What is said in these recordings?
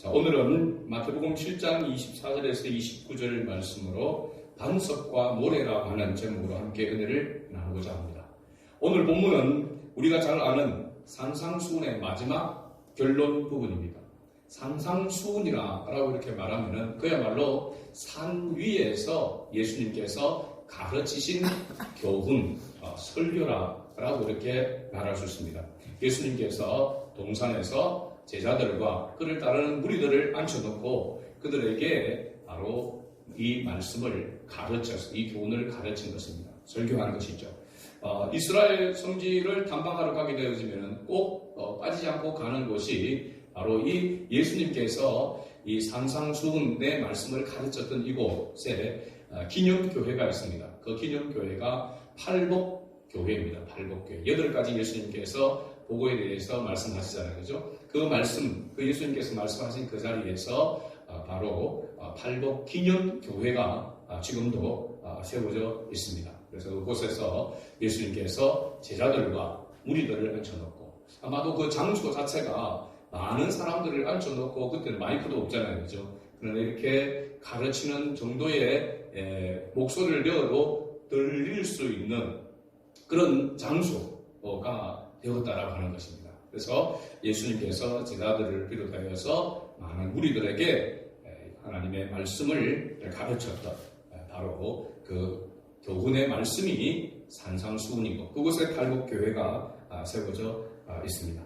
자, 오늘은 마태복음 7장 24절에서 29절 말씀으로 반석과 모래라고 하는 제목으로 함께 은혜를 나누고자 합니다. 오늘 본문은 우리가 잘 아는 산상수훈의 마지막 결론 부분입니다. 산상수훈이라고 이렇게 말하면은 그야말로 산 위에서 예수님께서 가르치신 교훈, 설교라고 이렇게 말할 수 있습니다. 예수님께서 동산에서 제자들과 그를 따르는 무리들을 앉혀놓고 그들에게 바로 이 말씀을 가르쳐서 이 교훈을 가르친 것입니다. 설교한 것이죠. 이스라엘 성지를 탐방하러 가게 되어지면 꼭 빠지지 않고 가는 곳이 바로 이 예수님께서 이 산상수훈의 말씀을 가르쳤던 이곳에 기념교회가 있습니다. 그 기념교회가 팔복교회입니다. 팔복교회. 8가지 예수님께서 복음에 대해서 말씀하시잖아요. 그죠? 그 말씀, 그 예수님께서 말씀하신 그 자리에서 바로 팔복 기념교회가 지금도 세워져 있습니다. 그래서 그곳에서 예수님께서 제자들과 무리들을 앉혀놓고 아마도 그 장소 자체가 많은 사람들을 앉혀놓고 그때는 마이크도 없잖아요. 그죠? 그러나 이렇게 가르치는 정도의 목소리를 내어도 들릴 수 있는 그런 장소가 되었다라고 하는 것입니다. 그래서 예수님께서 제자들을 비롯하여서 많은 무리들에게 하나님의 말씀을 가르쳤던 바로 그 교훈의 말씀이 산상수훈이고 그곳에 팔복교회가 세워져 있습니다.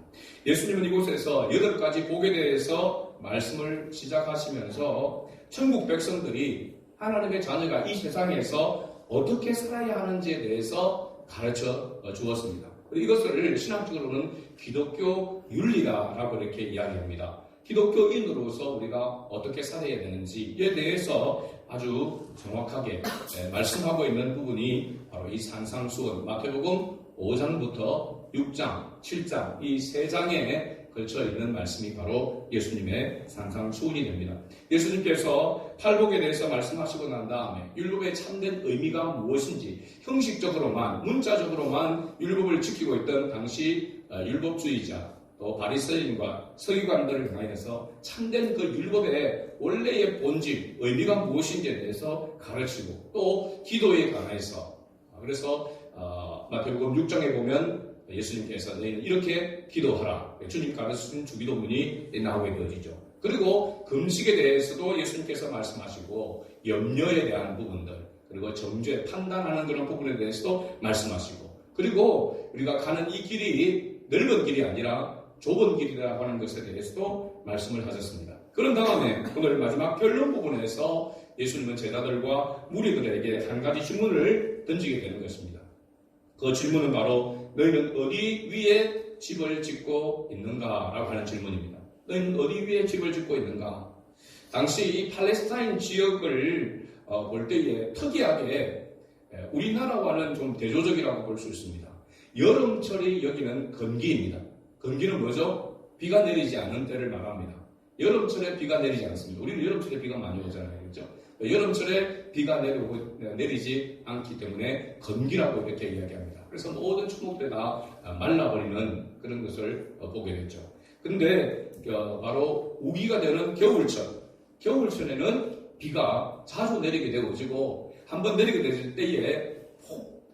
예수님은 이곳에서 8가지 복에 대해서 말씀을 시작하시면서 천국 백성들이 하나님의 자녀가 이 세상에서 어떻게 살아야 하는지에 대해서 가르쳐 주었습니다. 이것을 신학적으로는 기독교 윤리라고 이렇게 이야기합니다. 기독교인으로서 우리가 어떻게 살아야 되는지에 대해서 아주 정확하게 말씀하고 있는 부분이 바로 이 산상수훈 마태복음 5장부터 6장, 7장 이 3장에 걸쳐 있는 말씀이 바로 예수님의 산상수훈이 됩니다. 예수님께서 팔복에 대해서 말씀하시고 난 다음에 율법의 참된 의미가 무엇인지 형식적으로만 문자적으로만 율법을 지키고 있던 당시 율법주의자 또 바리새인과 서기관들을 향해서 참된 그 율법의 원래의 본질 의미가 무엇인지에 대해서 가르치고 또 기도에 관해서 그래서 마태복음 6장에 보면 예수님께서 너희는 이렇게 기도하라. 주님 가르치신 주기도문이 나오게 되어지죠. 그리고 금식에 대해서도 예수님께서 말씀하시고 염려에 대한 부분들 그리고 정죄 판단하는 그런 부분에 대해서도 말씀하시고 그리고 우리가 가는 이 길이 넓은 길이 아니라 좁은 길이라고 하는 것에 대해서도 말씀을 하셨습니다. 그런 다음에 오늘 마지막 결론 부분에서 예수님은 제자들과 무리들에게 한 가지 질문을 던지게 되는 것입니다. 그 질문은 바로 너희는 어디 위에 집을 짓고 있는가? 라고 하는 질문입니다. 너희는 어디 위에 집을 짓고 있는가? 당시 이 팔레스타인 지역을 볼 때에 특이하게 우리나라와는 좀 대조적이라고 볼 수 있습니다. 여름철이 여기는 건기입니다. 건기는 뭐죠? 비가 내리지 않는 때를 말합니다. 여름철에 비가 내리지 않습니다. 우리는 여름철에 비가 많이 오잖아요. 그렇죠? 여름철에 비가 내리지 않기 때문에 건기라고 이렇게 이야기합니다. 그래서 모든 초목들이 다 말라버리는 그런 것을 보게 됐죠. 근데 바로 우기가 되는 겨울철에는 비가 자주 내리게 되어지고 한번 내리게 되실 때에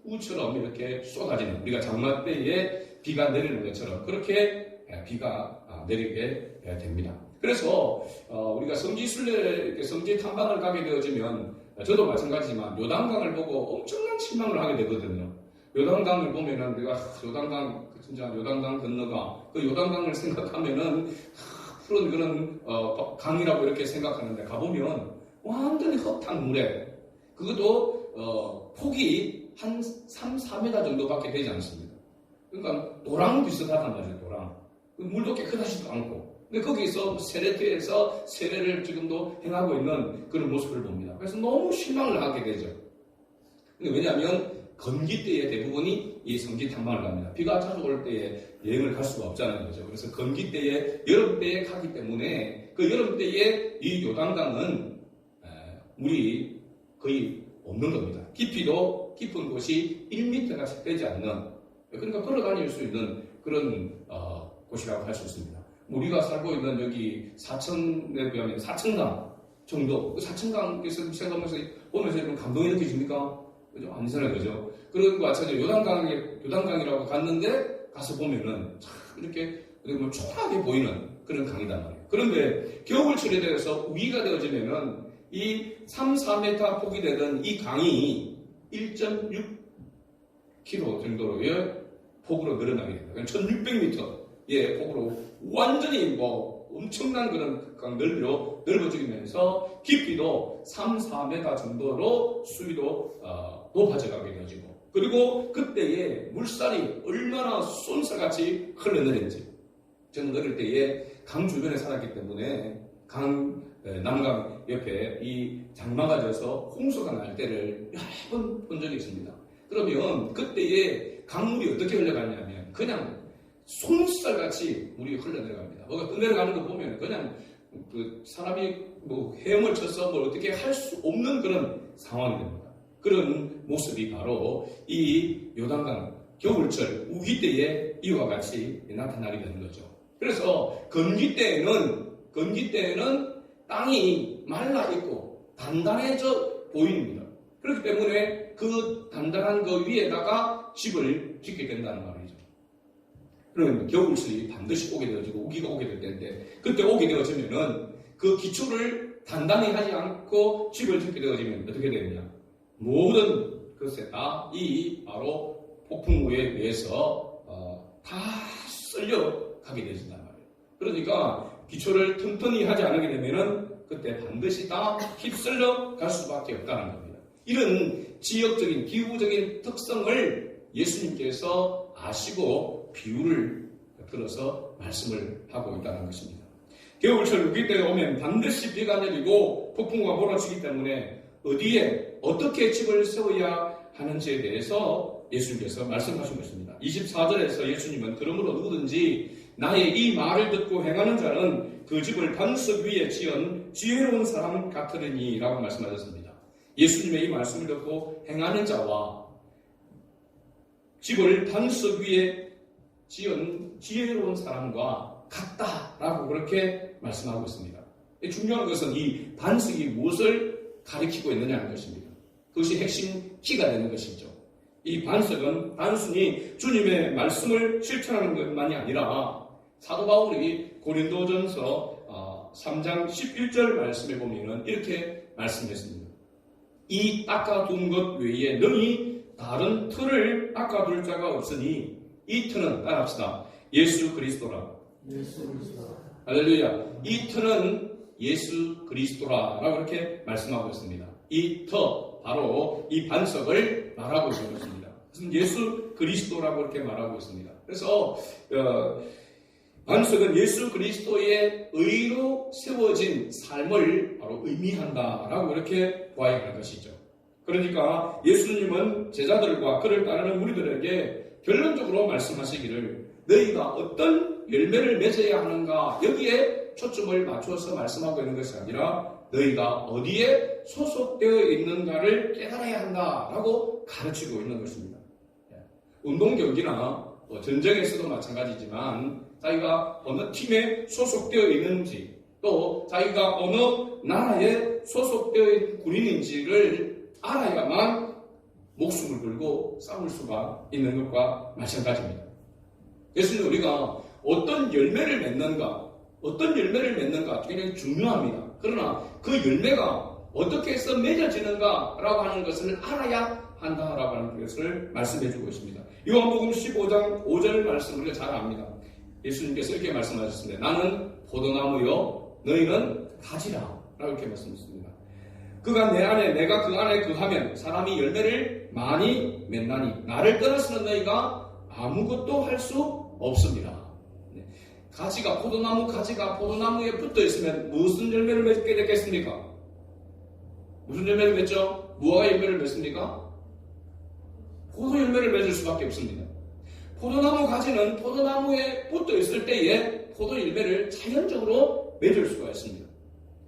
폭우처럼 이렇게 쏟아지는 우리가 장마 때에 비가 내리는 것처럼 그렇게 비가 내리게 됩니다. 그래서 우리가 성지순례, 성지 탐방을 가게 되어지면 저도 마찬가지지만 요단강을 보고 엄청난 실망을 하게 되거든요. 요단강을 보면은 우리가 요단강 진짜 요단강 건너가 그 요단강을 생각하면은 푸른 그런 강이라고 이렇게 생각하는데 가보면 완전히 흙탕 물에 그것도 폭이 한 3, 4m 정도밖에 되지 않습니다. 그러니까 도랑 비슷하단 말이에요. 도랑 물도 깨끗하지도 않고 근데 거기서 세례터에서 세례를 지금도 행하고 있는 그런 모습을 봅니다. 그래서 너무 실망을 하게 되죠. 근데 왜냐하면 건기 때에 대부분이 이 성지 탐방을 갑니다. 비가 자주 올 때에 여행을 갈 수가 없잖아요. 그죠? 그래서 건기 때에, 여름 때에 가기 때문에 그 여름 때에 이 요단강은 물이 거의 없는 겁니다. 깊이도 깊은 곳이 1m가 채 되지 않는 그러니까 걸어 다닐 수 있는 그런 곳이라고 할 수 있습니다. 우리가 살고 있는 여기 사천에 비하면 사천강 정도, 사천강에서 생각하면서 보면서 좀 감동이 느껴집니까? 그죠? 아니잖아요, 그죠? 그런 거 마찬가지로 요단강이라고 갔는데 가서 보면은 참 이렇게 초라하게 보이는 그런 강이단 말이에요. 그런데 겨울철에 되어서 우기가 되어지면은 이 3, 4m 폭이 되던 이 강이 1.6km 정도의 폭으로 늘어나게 됩니다. 1600m의 폭으로 완전히 엄청난 그런 강 넓어지면서 깊이도 3, 4m 정도로 수위도 높아져 가게 되어지고, 그리고 그때의 물살이 얼마나 쏜살같이 흘러내렸는지. 저는 어릴 때에 강 주변에 살았기 때문에 남강 옆에 이 장마가 져서 홍수가 날 때를 여러 번 본 적이 있습니다. 그러면 그때의 강물이 어떻게 흘러가냐면 그냥 솜살같이 물이 흘러내려갑니다. 뭐가 흘러내려가는 거 보면 그냥 사람이 헤엄을 쳐서 어떻게 할 수 없는 그런 상황이 됩니다. 그런 모습이 바로 이 요단강 겨울철 우기 때에 이와 같이 나타나게 되는 거죠. 그래서 건기 때에는 땅이 말라 있고 단단해져 보입니다. 그렇기 때문에 그 단단한 그 위에다가 집을 짓게 된다는 말이죠. 그러면 겨울철이 반드시 오게 되어지고 우기가 오게 될 텐데, 그때 오게 되어지면은 그 기초를 단단히 하지 않고 집을 짓게 되어지면 어떻게 되느냐? 모든 것에 다 이 바로 폭풍우에 의해서 다 쓸려 가게 되진단 말이에요. 그러니까 기초를 튼튼히 하지 않게 되면은 그때 반드시 다 휩쓸려 갈 수밖에 없다는 겁니다. 이런 지역적인 기후적인 특성을 예수님께서 아시고 비유를 들어서 말씀을 하고 있다는 것입니다. 겨울철 우기 때에 오면 반드시 비가 내리고 폭풍우가 몰아치기 때문에 어디에 어떻게 집을 세워야 하는지에 대해서 예수님께서 말씀하신 것입니다. 24절에서 예수님은 그러므로 누구든지 나의 이 말을 듣고 행하는 자는 그 집을 반석 위에 지은 지혜로운 사람 같으리니 라고 말씀하셨습니다. 예수님의 이 말씀을 듣고 행하는 자와 집을 반석 위에 지은 지혜로운 사람과 같다라고 그렇게 말씀하고 있습니다. 중요한 것은 이 반석이 무엇을 가리키고 있느냐는 것입니다. 그것이 핵심 키가 되는 것이죠. 이 반석은 단순히 주님의 말씀을 실천하는 것만이 아니라 사도 바울이 고린도전서 3장 11절 말씀에 보면 이렇게 말씀했습니다. 이 닦아둔 것 외에 능히 다른 틀을 닦아둘 자가 없으니 이 틀은 따라합시다. 예수 그리스도라. 할렐루야. 이 틀은 예수 그리스도라라고 이렇게 말씀하고 있습니다. 이 터, 바로 이 반석을 말하고 있는 것입니다. 그래서 예수 그리스도라고 이렇게 말하고 있습니다. 그래서 반석은 예수 그리스도의 의로 세워진 삶을 바로 의미한다라고 이렇게 보아야 하는 것이죠. 그러니까 예수님은 제자들과 그를 따르는 무리들에게 결론적으로 말씀하시기를 너희가 어떤 열매를 맺어야 하는가 여기에 초점을 맞춰서 말씀하고 있는 것이 아니라 너희가 어디에 소속되어 있는가를 깨달아야 한다라고 가르치고 있는 것입니다. 운동 경기나 전쟁에서도 마찬가지지만 자기가 어느 팀에 소속되어 있는지 또 자기가 어느 나라에 소속되어 있는 군인인지를 알아야만 목숨을 걸고 싸울 수가 있는 것과 마찬가지입니다. 그래서 우리가 어떤 열매를 맺는가 굉장히 중요합니다. 그러나 그 열매가 어떻게 해서 맺어지는가라고 하는 것을 알아야 한다라고 하는 것을 말씀해주고 있습니다. 요한복음 15장 5절 말씀 우리가 잘 압니다. 예수님께서 이렇게 말씀하셨습니다. 나는 포도나무요 너희는 가지라 라고 이렇게 말씀하셨습니다. 그가 내 안에 내가 그 안에 거하면 사람이 열매를 많이 맺나니 나를 떠나서는 너희가 아무것도 할 수 없습니다. 가지가 포도나무 가지가 포도나무에 붙어 있으면 무슨 열매를 맺게 되겠습니까? 무슨 열매를 맺죠? 무화과 열매를 맺습니까? 포도 열매를 맺을 수밖에 없습니다. 포도나무 가지는 포도나무에 붙어 있을 때에 포도 열매를 자연적으로 맺을 수가 있습니다.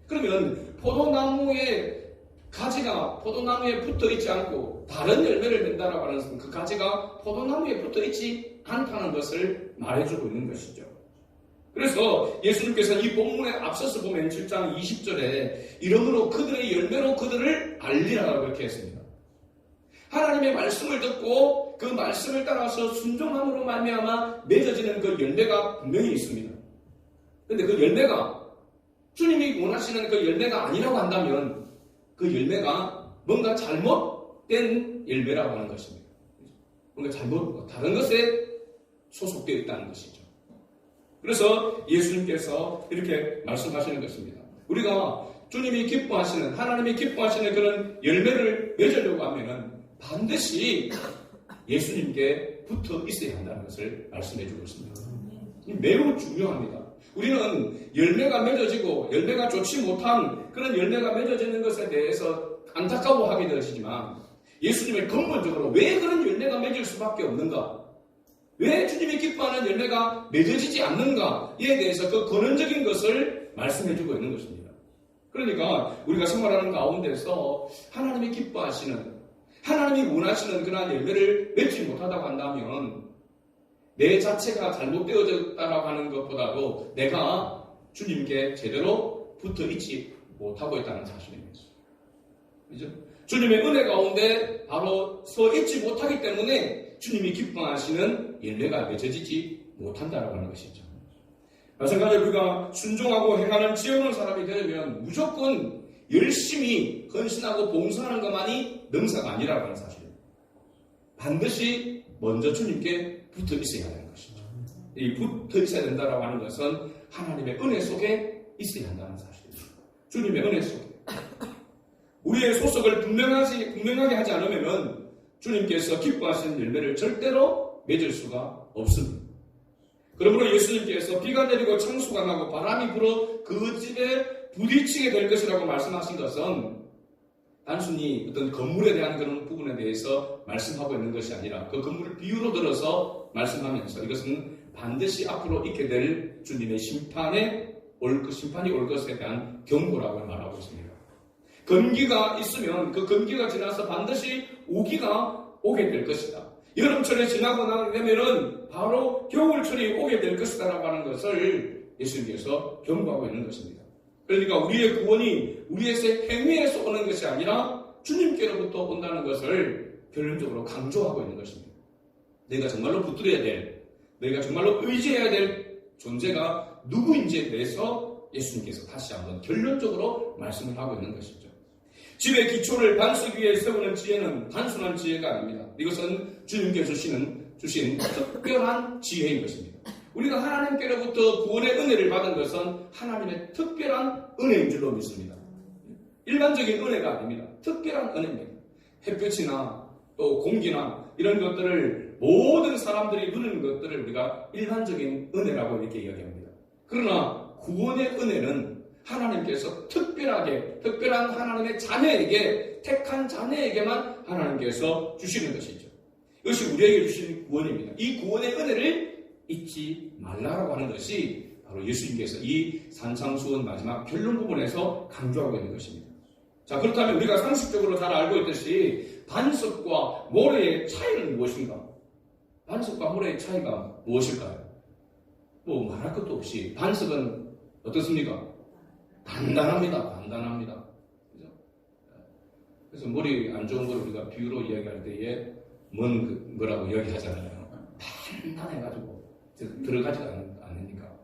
그러면 포도나무의 가지가 포도나무에 붙어 있지 않고 다른 열매를 맺는다라고 하는 것은 그 가지가 포도나무에 붙어 있지 않다는 것을 말해주고 있는 것이죠. 그래서 예수님께서 이 본문에 앞서서 보면 7장 20절에 이러므로 그들의 열매로 그들을 알리라 그렇게 했습니다. 하나님의 말씀을 듣고 그 말씀을 따라서 순종함으로 말미암아 맺어지는 그 열매가 분명히 있습니다. 그런데 그 열매가 주님이 원하시는 그 열매가 아니라고 한다면 그 열매가 뭔가 잘못된 열매라고 하는 것입니다. 뭔가 다른 것에 소속되어 있다는 것이죠. 그래서 예수님께서 이렇게 말씀하시는 것입니다. 우리가 주님이 기뻐하시는, 하나님이 기뻐하시는 그런 열매를 맺으려고 하면은 반드시 예수님께 붙어 있어야 한다는 것을 말씀해 주고 있습니다. 매우 중요합니다. 우리는 열매가 맺어지고 열매가 좋지 못한 그런 열매가 맺어지는 것에 대해서 안타까워하게 되지만 예수님의 근본적으로 왜 그런 열매가 맺을 수밖에 없는가? 왜 주님이 기뻐하는 열매가 맺어지지 않는가에 대해서 그 근원적인 것을 말씀해 주고 있는 것입니다. 그러니까 우리가 생활하는 가운데서 하나님이 기뻐하시는, 하나님이 원하시는 그러한 열매를 맺지 못하다고 한다면 내 자체가 잘못되어졌다라고 하는 것보다도 내가 주님께 제대로 붙어 있지 못하고 있다는 사실입니다. 그죠? 주님의 은혜 가운데 바로 서 있지 못하기 때문에 주님이 기뻐하시는 열매가 맺어지지 못한다라고 하는 것이죠. 마찬가지로 우리가 순종하고 행하는 지혜 없는 사람이 되려면 무조건 열심히 헌신하고 봉사하는 것만이 능사가 아니라고 하는 사실입니다. 반드시 먼저 주님께 붙어 있어야 하는 것이죠. 이 붙어 있어야 된다고 하는 것은 하나님의 은혜 속에 있어야 한다는 사실입니다. 주님의 은혜 속에. 우리의 소속을 분명하게 하지 않으면 주님께서 기뻐하시는 열매를 절대로 맺을 수가 없습니다. 그러므로 예수님께서 비가 내리고 창수가 나고 바람이 불어 그 집에 부딪히게 될 것이라고 말씀하신 것은 단순히 어떤 건물에 대한 그런 부분에 대해서 말씀하고 있는 것이 아니라 그 건물을 비유로 들어서 말씀하면서 이것은 반드시 앞으로 있게 될 주님의 심판이 올 것에 대한 경고라고 말하고 있습니다. 건기가 있으면 그 건기가 지나서 반드시 우기가 오게 될 것이다. 여름철에 지나고 나게 되면은 바로 겨울철이 오게 될 것이다 라고 하는 것을 예수님께서 경고하고 있는 것입니다. 그러니까 우리의 구원이 우리의 행위에서 오는 것이 아니라 주님께로부터 온다는 것을 결론적으로 강조하고 있는 것입니다. 내가 정말로 붙들어야 될, 내가 정말로 의지해야 될 존재가 누구인지에 대해서 예수님께서 다시 한번 결론적으로 말씀을 하고 있는 것이죠. 집의 기초를 반석 위에 세우는 지혜는 단순한 지혜가 아닙니다. 이것은 주님께서 주신 특별한 지혜인 것입니다. 우리가 하나님께로부터 구원의 은혜를 받은 것은 하나님의 특별한 은혜인 줄로 믿습니다. 일반적인 은혜가 아닙니다. 특별한 은혜입니다. 햇볕이나 또 공기나 이런 것들을 모든 사람들이 누리는 것들을 우리가 일반적인 은혜라고 이렇게 이야기합니다. 그러나 구원의 은혜는 하나님께서 특별한 하나님의 자녀에게, 택한 자녀에게만 하나님께서 주시는 것이죠. 이것이 우리에게 주신 구원입니다. 이 구원의 은혜를 잊지 말라라고 하는 것이 바로 예수님께서 이 산상수훈 마지막 결론 부분에서 강조하고 있는 것입니다. 자, 그렇다면 우리가 상식적으로 잘 알고 있듯이 반석과 모래의 차이는 무엇인가? 반석과 모래의 차이가 무엇일까요? 뭐 말할 것도 없이 반석은 어떻습니까? 단단합니다. 그죠? 그래서 머리 안 좋은 걸 우리가 비유로 이야기할 때에 뭐라고 이야기하잖아요. 단단해가지고 들어가지가 않으니까.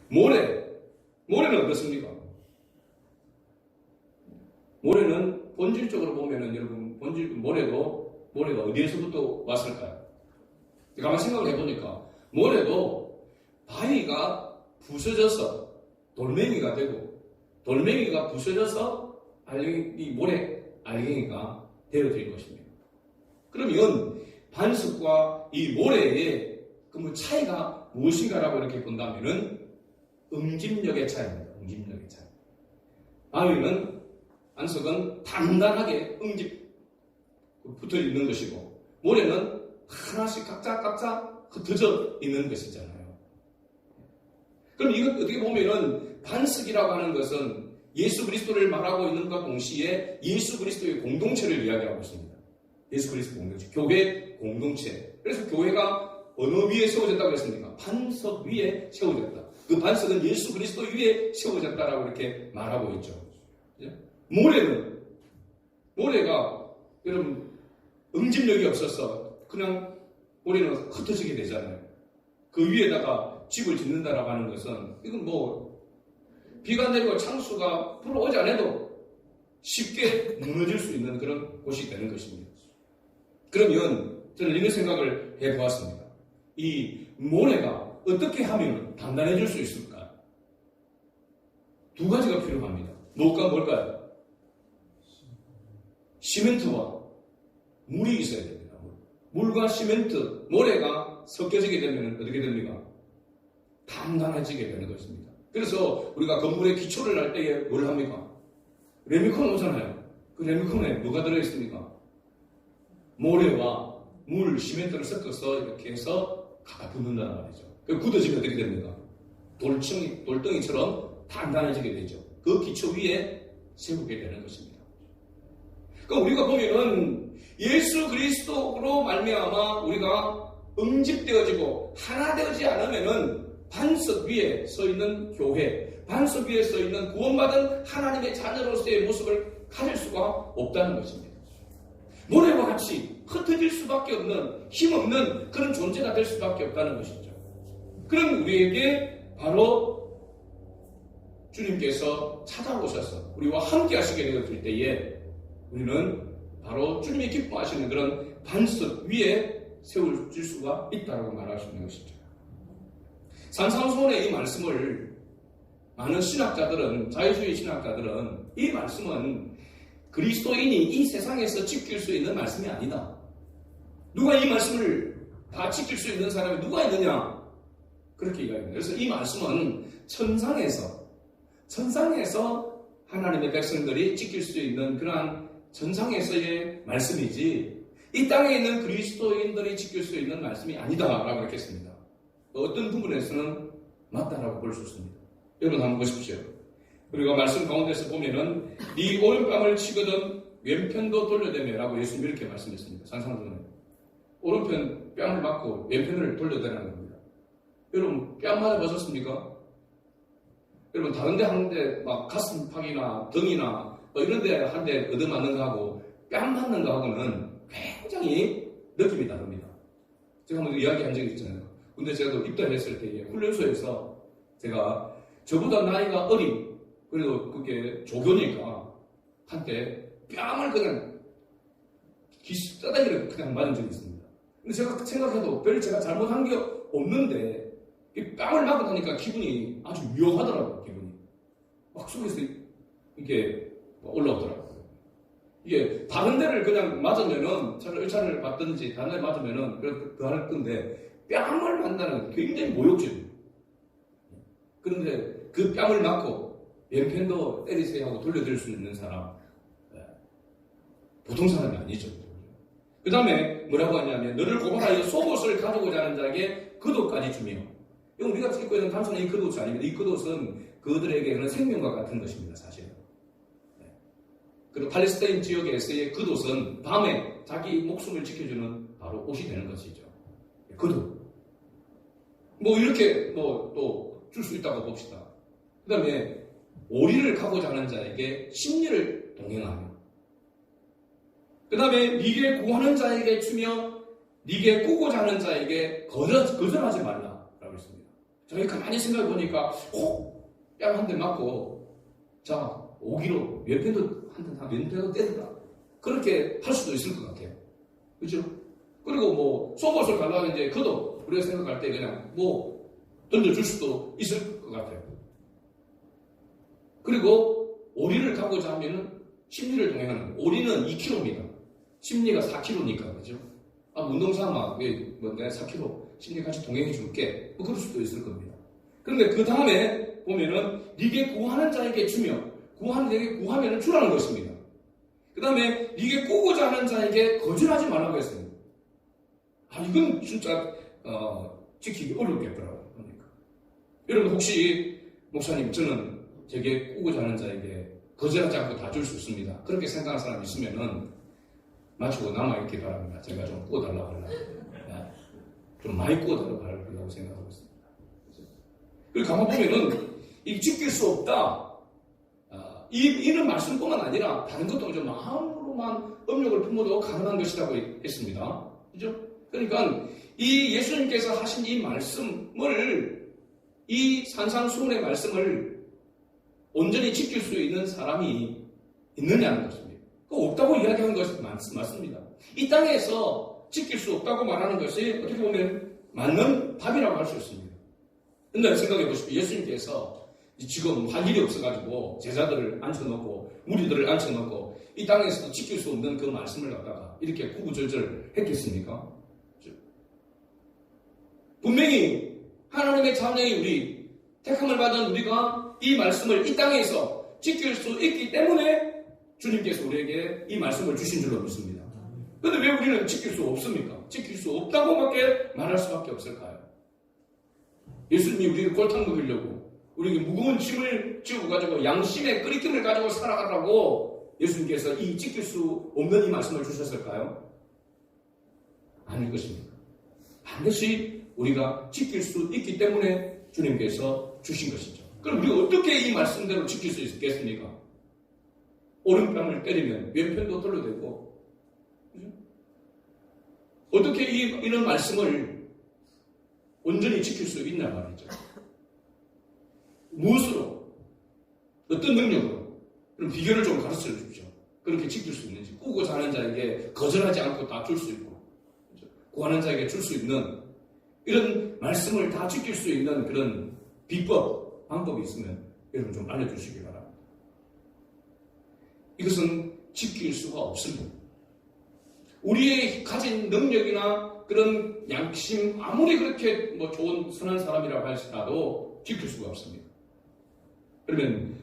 모래는 어떻습니까? 모래는 본질적으로 보면은 여러분, 모래가 어디에서부터 왔을까요? 가만히 생각을 해보니까 모래도 바위가 부서져서 돌멩이가 되고 돌멩이가 부서져서 이 모래 알갱이가 되어질 것입니다. 그러면 반석과 이 모래의 그 차이가 무엇인가라고 이렇게 본다면은 응집력의 차이입니다. 응집력의 차이. 반석은 단단하게 붙어 있는 것이고 모래는 하나씩 각자 흩어져 있는 것이잖아요. 그럼 이것 어떻게 보면은 반석이라고 하는 것은 예수 그리스도를 말하고 있는 것과 동시에 예수 그리스도의 공동체를 이야기하고 있습니다. 예수 그리스도 공동체, 교회 공동체. 그래서 교회가 어느 위에 세워졌다고 했습니까? 반석 위에 세워졌다. 그 반석은 예수 그리스도 위에 세워졌다라고 이렇게 말하고 있죠. 모래가 여러분 응집력이 없어서 그냥 모래는 흩어지게 되잖아요. 그 위에다가 집을 짓는다라고 하는 것은 이건 뭐 비가 내리고 창수가 불어오지 않아도 쉽게 무너질 수 있는 그런 곳이 되는 것입니다. 그러면 저는 이런 생각을 해보았습니다. 이 모래가 어떻게 하면 단단해질 수 있을까? 두 가지가 필요합니다. 무엇과 뭘까요? 시멘트와 물이 있어야 됩니다. 물과 시멘트, 모래가 섞여지게 되면 어떻게 됩니까? 단단해지게 되는 것입니다. 그래서 우리가 건물의 기초를 할 때에 뭘 합니까? 레미콘 오잖아요. 그 레미콘에 뭐가 들어있습니까? 모래와 물, 시멘트를 섞어서 이렇게 해서 갖다 붓는다는 말이죠. 그 굳어지면 어떻게 됩니까? 돌덩이처럼 단단해지게 되죠. 그 기초 위에 세우게 되는 것입니다. 그러니까 우리가 보면은 예수 그리스도로 말미암아 우리가 응집되어지고 하나 되어지지 않으면은 반석 위에 서 있는 교회, 반석 위에 서 있는 구원받은 하나님의 자녀로서의 모습을 가질 수가 없다는 것입니다. 모래와 같이 흩어질 수밖에 없는, 힘없는 그런 존재가 될 수밖에 없다는 것이죠. 그럼 우리에게 바로 주님께서 찾아오셔서 우리와 함께 하시게 되었을 때에 우리는 바로 주님이 기뻐하시는 그런 반석 위에 세워질 수가 있다고 말할 수 있는 것이죠. 산상수훈의 이 말씀을 많은 신학자들은, 자유주의 신학자들은 이 말씀은 그리스도인이 이 세상에서 지킬 수 있는 말씀이 아니다. 누가 이 말씀을 다 지킬 수 있는 사람이 누가 있느냐? 그렇게 이야기합니다. 그래서 이 말씀은 천상에서 하나님의 백성들이 지킬 수 있는 그러한 천상에서의 말씀이지 이 땅에 있는 그리스도인들이 지킬 수 있는 말씀이 아니다라고 이렇게 했습니다. 어떤 부분에서는 맞다라고 볼 수 있습니다. 여러분 한번 보십시오. 우리가 말씀 가운데서 보면은 네 오른뺨을 치거든 왼편도 돌려대매라고 예수님이 이렇게 말씀했습니다. 산상수훈에 오른편 뺨을 맞고 왼편을 돌려대라는 겁니다. 여러분 뺨 맞아보셨습니까? 여러분 다른 데 하는데 막 가슴팍이나 등이나 뭐 이런 데 한 대 얻어맞는 거하고 뺨 맞는 거하고는 굉장히 느낌이 다릅니다. 제가 한번 이야기한 적이 있잖아요. 근데 제가 입단했을 때 훈련소에서 제가 저보다 나이가 어린 그래도 그게 조교니까 한때 뺨을 그냥 기싸다기를 그냥 맞은 적이 있습니다. 근데 제가 생각해도 별 제가 잘못한 게 없는데 이 뺨을 맞고 나니까 기분이 아주 묘하더라고요. 기분이 막 속에서 이게 올라오더라고요. 이게 다른 데를 그냥 맞으면은 의찬을 받든지 다른 데 맞으면은 그 할 건데 뺨을 맞는다는 건 굉장히 모욕적이에요. 그런데 그 뺨을 맞고 왼편도 때리세요 하고 돌려드릴 수 있는 사람 보통 사람이 아니죠. 그 다음에 뭐라고 하냐면 너를 고발하여 속옷을 가지고자 하는 자에게 겉옷까지 주며 이건 우리가 입고 있는 단순한 이 겉옷이 아닙니다. 이 겉옷은 그들에게 그런 생명과 같은 것입니다. 사실은. 그리고 팔레스타인 지역에서의 겉옷은 밤에 자기 목숨을 지켜주는 바로 옷이 되는 것이죠. 겉옷. 뭐 이렇게 또 줄 수 있다고 봅시다. 그 다음에 오리를 가고자 하는 자에게 심리를 동행하며 그 다음에 네게 구하는 자에게 주며 네게 꾸고자 하는 자에게 거절하지 말라라고 했습니다. 저희 가만히 생각해 보니까 뺨 한 대 맞고 자 오기로 왼편도 한 대 왼편도 때리다 그렇게 할 수도 있을 것 같아요. 그렇죠? 그리고 뭐 속옷을 가려고 이제 그도 우리가 생각할 때 그냥 뭐 던져줄 수도 있을 것 같아요. 그리고 오리를 가고자 하면은 심리를 동행하는 오리는 2kg입니다. 심리가 4kg니까 그죠? 운동삼아 내가 4kg 심리 같이 동행해 줄게 뭐 그럴 수도 있을 겁니다. 그런데 그 다음에 보면은 네게 구하는 자에게 주며 구하는 자에게 구하면은 주라는 것입니다. 그 다음에 네게 꾸고자 하는 자에게 거절하지 말라고 했습니다. 이건 진짜 지키기 어렵겠더라고요. 그러니까. 여러분 혹시 목사님 저는 제게 꾸고자 하는 자에게 거절하지 않고 다 줄 수 있습니다. 그렇게 생각하는 사람이 있으면은 마치고 남아있기 바랍니다. 제가 좀 꾸어달라고 하려고. 좀 많이 꾸어들어 가려고 생각하고 있습니다. 그리고 가만 보면은 이 지킬 수 없다. 이런 말씀뿐만 아니라 다른 것도 좀 마음으로만 음욕을 품어도 가능한 것이라고 했습니다. 그죠? 그러니까 이 예수님께서 하신 이 말씀을, 이 산상수훈의 말씀을 온전히 지킬 수 있는 사람이 있느냐는 것입니다. 없다고 이야기하는 것이 맞습니다. 이 땅에서 지킬 수 없다고 말하는 것이 어떻게 보면 맞는 답이라고 할 수 있습니다. 근데 생각해 보십시오. 예수님께서 지금 할 일이 없어가지고 제자들을 앉혀놓고 무리들을 앉혀놓고 이 땅에서도 지킬 수 없는 그 말씀을 갖다가 이렇게 구구절절 했겠습니까? 분명히 하나님의 자녀인 우리, 택함을 받은 우리가 이 말씀을 이 땅에서 지킬 수 있기 때문에 주님께서 우리에게 이 말씀을 주신 줄로 믿습니다. 그런데 왜 우리는 지킬 수 없습니까? 지킬 수 없다고밖에 말할 수밖에 없을까요? 예수님이 우리를 골탕 먹이려고 우리에게 무거운 짐을 지우가지고 양심의 끓이김을 가지고 살아가라고 예수님께서 이 지킬 수 없는 이 말씀을 주셨을까요? 아닐 것입니다. 반드시 우리가 지킬 수 있기 때문에 주님께서 주신 것이죠. 그럼 우리가 어떻게 이 말씀대로 지킬 수 있겠습니까? 오른뺨을 때리면 왼편도 돌려대고, 어떻게 이런 말씀을 온전히 지킬 수 있냐 말이죠. 무엇으로? 어떤 능력으로? 그럼 비결을 좀 가르쳐 주십시오. 그렇게 지킬 수 있는지. 꾸고자 하는 자에게 거절하지 않고 다 줄 수 있고, 구하는 자에게 줄 수 있는 이런 말씀을 다 지킬 수 있는 그런 비법, 방법이 있으면 여러분 좀 알려주시기 바랍니다. 이것은 지킬 수가 없습니다. 우리의 가진 능력이나 그런 양심, 아무리 그렇게 좋은 선한 사람이라고 할지라도 지킬 수가 없습니다. 그러면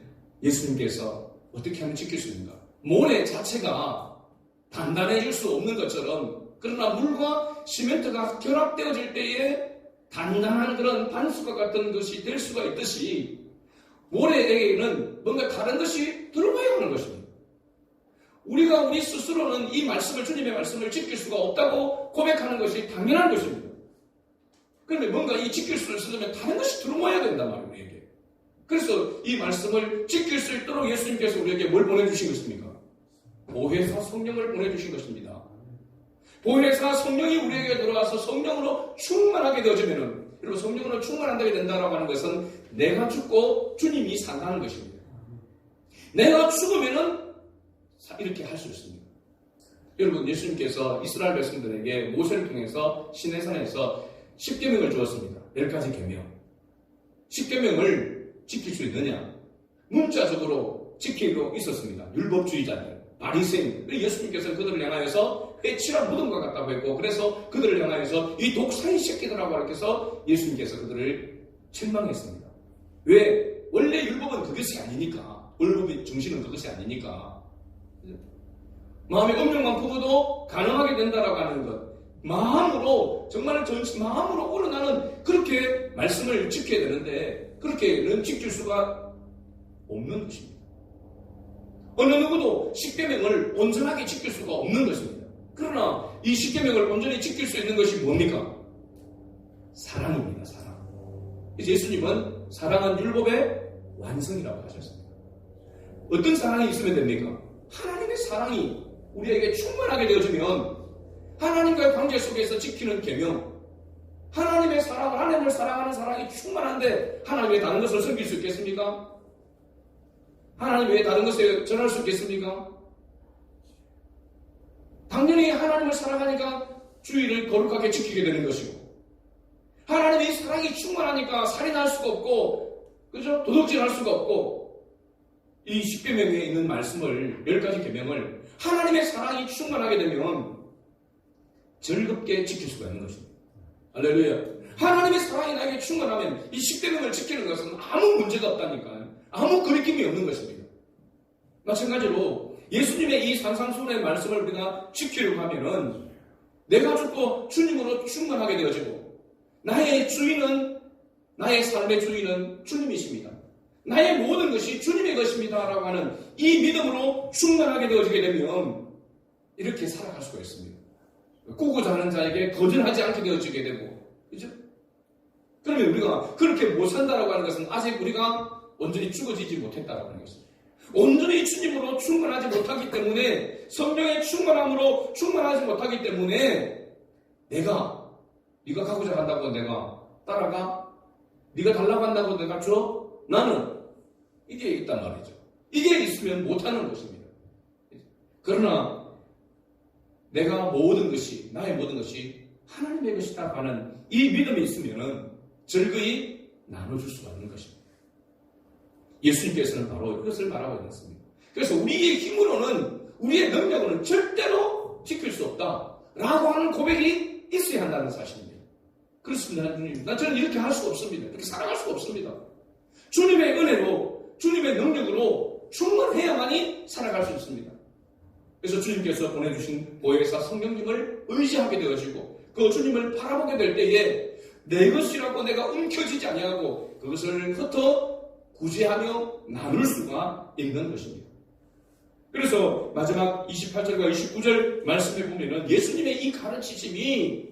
예수님께서 어떻게 하면 지킬 수 있는가? 모래 자체가 단단해질 수 없는 것처럼, 그러나 물과 시멘트가 결합되어질 때에 단단한 그런 반수과 같은 것이 될 수가 있듯이 모래에게는 뭔가 다른 것이 들어가야 하는 것입니다. 우리가 우리 스스로는 이 말씀을, 주님의 말씀을 지킬 수가 없다고 고백하는 것이 당연한 것입니다. 그런데 뭔가 이 지킬 수 있으려면 다른 것이 들어와야 된단 말이에요, 우리에게. 그래서 이 말씀을 지킬 수 있도록 예수님께서 우리에게 뭘 보내주신 것입니까? 보혜사 성령을 보내주신 것입니다. 보혜사 성령이 우리에게 들어와서 성령으로 충만하게 되어지면은, 그리고 성령으로 충만하게 된다라고 하는 것은 내가 죽고 주님이 산다는 것입니다. 내가 죽으면은 이렇게 할 수 있습니다. 여러분, 예수님께서 이스라엘 백성들에게 모세를 통해서 시내산에서 10계명을 주었습니다. 10가지 계명. 10계명을 지킬 수 있느냐? 문자적으로 지키고 있었습니다. 율법주의자들, 바리새인. 예수님께서는 그들을 향하여서 해치란 무덤과 같다고 했고, 그래서 그들을 향하여서 이 독사의 새끼들하고 이렇게 해서 예수님께서 그들을 책망했습니다. 왜? 원래 율법은 그것이 아니니까. 율법의 정신은 그것이 아니니까. 마음의 음욕만 품어도 가능하게 된다라고 하는 것. 마음으로, 정말 마음으로 우러나는 그렇게 말씀을 지켜야 되는데, 그렇게는 지킬 수가 없는 것입니다. 어느 누구도 10계명을 온전하게 지킬 수가 없는 것입니다. 그러나 이 10계명을 온전히 지킬 수 있는 것이 뭡니까? 사랑입니다. 사랑. 그래서 예수님은 사랑은 율법의 완성이라고 하셨습니다. 어떤 사랑이 있으면 됩니까? 하나님의 사랑이 우리에게 충만하게 되어지면 하나님과의 관계 속에서 지키는 계명, 하나님의 사랑, 하나님을 사랑하는 사랑이 충만한데 하나님 외에 다른 것을 섬길 수 있겠습니까? 하나님 외에 다른 것을 전할 수 있겠습니까? 당연히 하나님을 사랑하니까 주의를 거룩하게 지키게 되는 것이고, 하나님의 사랑이 충만하니까 살인할 수가 없고, 그죠? 도둑질할 수가 없고, 이 10계명에 있는 말씀을, 10가지 계명을 하나님의 사랑이 충만하게 되면 즐겁게 지킬 수가 있는 것입니다. 할렐루야. 하나님의 사랑이 나에게 충만하면 이 10계명을 지키는 것은 아무 문제가 없다니까요. 아무 거리낌이 없는 것입니다. 마찬가지로 예수님의 이 산상수훈의 말씀을 우리가 지키려고 하면은 내가 죽고 주님으로 충만하게 되어지고, 나의 주인은, 나의 삶의 주인은 주님이십니다. 나의 모든 것이 주님의 것입니다 라고 하는 이 믿음으로 충만하게 되어지게 되면 이렇게 살아갈 수가 있습니다. 꾸고자 하는 자에게 거절하지 않게 되어지게 되고, 그죠? 그러면 우리가 그렇게 못 산다라고 하는 것은 아직 우리가 온전히 죽어지지 못했다라고 하는 것입니다. 온전히 주님으로 충만하지 못하기 때문에, 성령의 충만함으로 충만하지 못하기 때문에, 네가 가고자 한다고 내가 따라가? 네가 달라고 한다고 내가 줘? 나는 이게 있단 말이죠. 이게 있으면 못하는 것입니다. 그러나 내가 나의 모든 것이 하나님의 것이다 하는 이 믿음이 있으면 즐거이 나눠줄 수가 있는 것입니다. 예수님께서는 바로 이것을 말하고 있습니다. 그래서 우리의 힘으로는, 우리의 능력으로는 절대로 지킬 수 없다라고 하는 고백이 있어야 한다는 사실입니다. 그렇습니다, 주님. 저는 이렇게 할 수가 없습니다. 이렇게 살아갈 수가 없습니다. 주님의 은혜로, 주님의 능력으로 충만해야만이 살아갈 수 있습니다. 그래서 주님께서 보내주신 보혜사 성령님을 의지하게 되어지고, 그 주님을 바라보게 될 때에 내 것이라고 내가 움켜쥐지 아니하고 그것을 흩어 구제하며 나눌 수가 있는 것입니다. 그래서 마지막 28절과 29절 말씀에 보면은 예수님의 이 가르치심이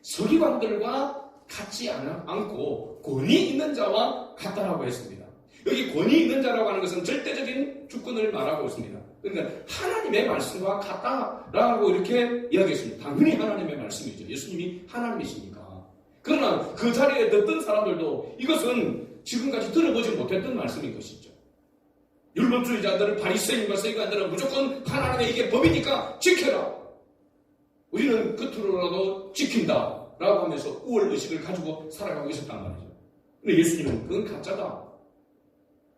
서기관들과 같지 않고 권위 있는 자와 같다라고 했습니다. 여기 권위 있는 자라고 하는 것은 절대적인 주권을 말하고 있습니다. 그러니까 하나님의 말씀과 같다라고 이렇게 이야기했습니다. 당연히 하나님의 말씀이죠. 예수님이 하나님이시니까. 그러나 그 자리에 듣던 사람들도 이것은 지금까지 들어보지 못했던 말씀인 것이죠. 율법주의자들은, 바리새인과 서기관들은 무조건 하나님의 이게 법이니까 지켜라. 우리는 겉으로라도 지킨다 라고 하면서 우월의식을 가지고 살아가고 있었단 말이죠. 근데 예수님은 그건 가짜다.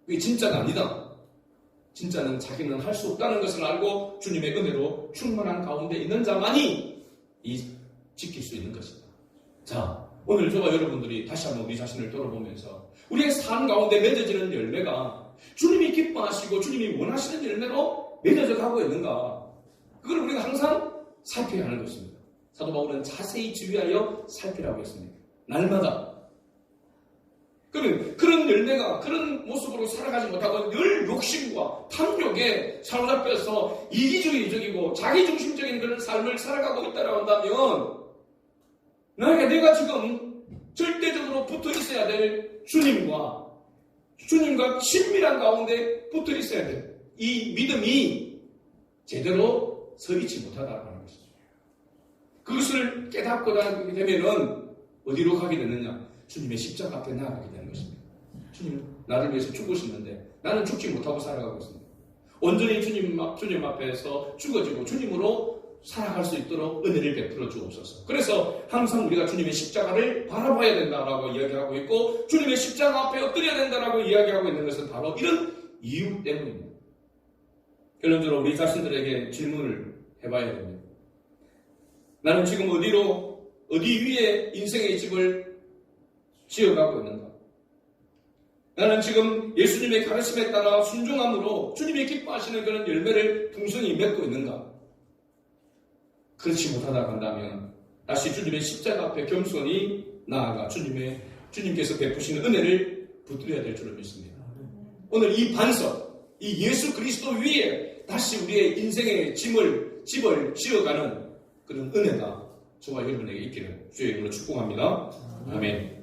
그게 진짜가 아니다. 진짜는 자기는 할 수 없다는 것을 알고 주님의 은혜로 충만한 가운데 있는 자만이 지킬 수 있는 것이다. 자, 오늘 저와 여러분들이 다시 한번 우리 자신을 돌아보면서 우리의 삶 가운데 맺어지는 열매가 주님이 기뻐하시고 주님이 원하시는 열매로 맺어져 가고 있는가, 그걸 우리가 항상 살펴야 하는 것입니다. 사도 바울은 자세히 주의하여 살피라고 했습니다. 날마다. 그러면 그런 열매가 그런 모습으로 살아가지 못하고 늘 욕심과 탐욕에 사로잡혀서 이기주의적이고 자기중심적인 그런 삶을 살아가고 있다고 한다면, 내가 지금 절대적으로 붙어 있어야 될 주님과 친밀한 가운데 붙어 있어야 될 이 믿음이 제대로 서리치 못하다고 하는 것이죠. 그것을 깨닫고 나게 되면은 어디로 가게 되느냐? 주님의 십자가 앞에 나아가게 되는 것입니다. 주님 나를 위해서 죽으시는데 나는 죽지 못하고 살아가고 있습니다. 온전히 주님 앞에서 죽어지고 주님으로 살아갈 수 있도록 은혜를 베풀어 주옵소서. 그래서 항상 우리가 주님의 십자가를 바라봐야 된다라고 이야기하고 있고, 주님의 십자가 앞에 엎드려야 된다라고 이야기하고 있는 것은 바로 이런 이유 때문입니다. 결론적으로 우리 자신들에게 질문을 해봐야 됩니다. 나는 지금 어디 위에 인생의 집을 지어가고 있는가? 나는 지금 예수님의 가르침에 따라 순종함으로 주님이 기뻐하시는 그런 열매를 풍성히 맺고 있는가? 그렇지 못하다 한다면 다시 주님의 십자가 앞에 겸손히 나아가 주님께서 베푸시는 은혜를 붙들어야 될 줄을 믿습니다. 오늘 이 반석, 이 예수 그리스도 위에 다시 우리의 인생의 집을 지어가는 그런 은혜가 저와 여러분에게 있기를 주의 이름으로 축복합니다. 아멘.